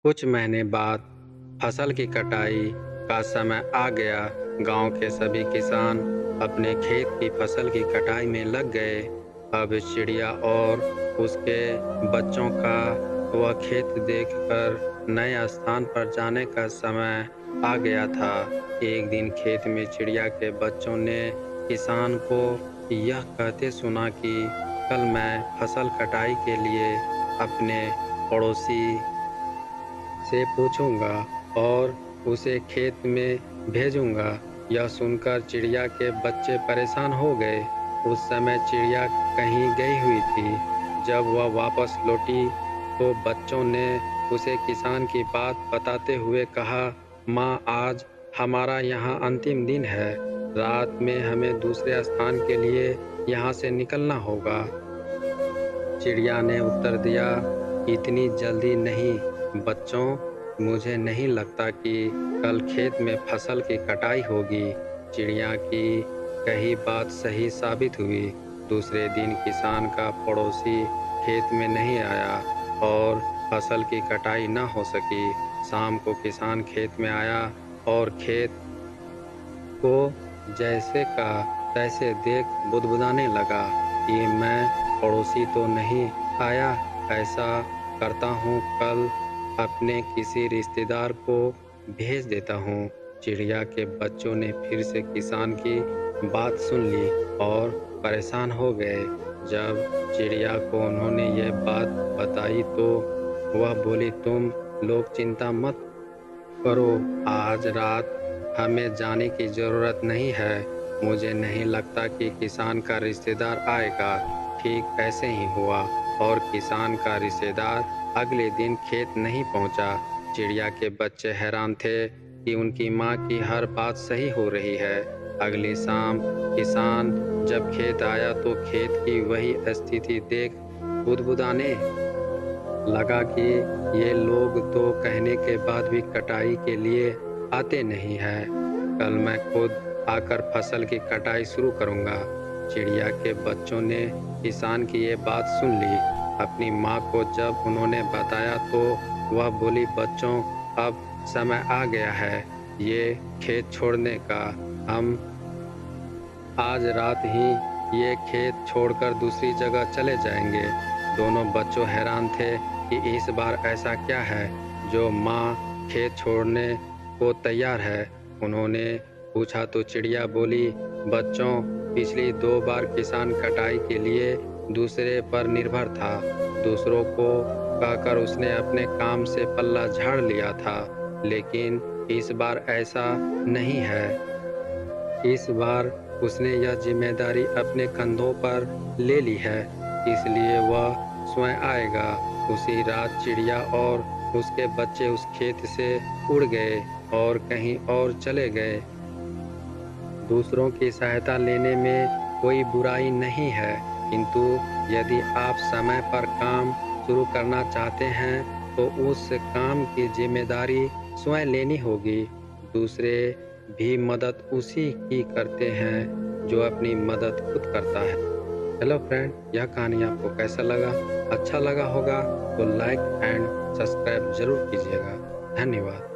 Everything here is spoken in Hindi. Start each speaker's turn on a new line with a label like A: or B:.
A: कुछ महीने बाद फसल की कटाई का समय आ गया। गांव के सभी किसान अपने खेत की फसल की कटाई में लग गए। अब चिड़िया और उसके बच्चों का वह खेत देखकर नए स्थान पर जाने का समय आ गया था। एक दिन खेत में चिड़िया के बच्चों ने किसान को यह कहते सुना कि कल मैं फसल कटाई के लिए अपने पड़ोसी से पूछूंगा और उसे खेत में भेजूंगा। यह सुनकर चिड़िया के बच्चे परेशान हो गए। उस समय चिड़िया कहीं गई हुई थी। जब वह वापस लौटी तो बच्चों ने उसे किसान की बात बताते हुए कहा, माँ, आज हमारा यहाँ अंतिम दिन है। रात में हमें दूसरे स्थान के लिए यहाँ से निकलना होगा। चिड़िया ने उत्तर दिया, इतनी जल्दी नहीं बच्चों, मुझे नहीं लगता कि कल खेत में फसल की कटाई होगी। चिड़िया की कही बात सही साबित हुई। दूसरे दिन किसान का पड़ोसी खेत में नहीं आया और फसल की कटाई न हो सकी। शाम को किसान खेत में आया और खेत को जैसे का तैसे देख बुदबुदाने लगा कि मैं पड़ोसी तो नहीं आया, ऐसा करता हूँ कल अपने किसी रिश्तेदार को भेज देता हूँ। चिड़िया के बच्चों ने फिर से किसान की बात सुन ली और परेशान हो गए। जब चिड़िया को उन्होंने यह बात बताई तो वह बोली, तुम लोग चिंता मत करो, आज रात हमें जाने की ज़रूरत नहीं है। मुझे नहीं लगता कि किसान का रिश्तेदार आएगा। ठीक ऐसे ही हुआ और किसान का रिश्तेदार अगले दिन खेत नहीं पहुंचा। चिड़िया के बच्चे हैरान थे कि उनकी माँ की हर बात सही हो रही है। अगली शाम किसान जब खेत आया तो खेत की वही स्थिति देख बुदबुदाने लगा कि ये लोग तो कहने के बाद भी कटाई के लिए आते नहीं हैं। कल मैं खुद आकर फसल की कटाई शुरू करूंगा। चिड़िया के बच्चों ने किसान की ये बात सुन ली। अपनी माँ को जब उन्होंने बताया तो वह बोली, बच्चों, अब समय आ गया है ये खेत छोड़ने का। हम आज रात ही ये खेत छोड़कर दूसरी जगह चले जाएंगे। दोनों बच्चों हैरान थे कि इस बार ऐसा क्या है जो माँ खेत छोड़ने को तैयार है। उन्होंने पूछा तो चिड़िया बोली, बच्चों, पिछली 2 बार किसान कटाई के लिए दूसरे पर निर्भर था। दूसरों को कहकर उसने अपने काम से पल्ला झाड़ लिया था, लेकिन इस बार ऐसा नहीं है। इस बार उसने यह जिम्मेदारी अपने कंधों पर ले ली है, इसलिए वह स्वयं आएगा। उसी रात चिड़िया और उसके बच्चे उस खेत से उड़ गए और कहीं और चले गए। दूसरों की सहायता लेने में कोई बुराई नहीं है, किंतु यदि आप समय पर काम शुरू करना चाहते हैं तो उस काम की जिम्मेदारी स्वयं लेनी होगी। दूसरे भी मदद उसी की करते हैं जो अपनी मदद खुद करता है। हेलो फ्रेंड, यह कहानी आपको कैसा लगा? अच्छा लगा होगा तो लाइक एंड सब्सक्राइब जरूर कीजिएगा। धन्यवाद।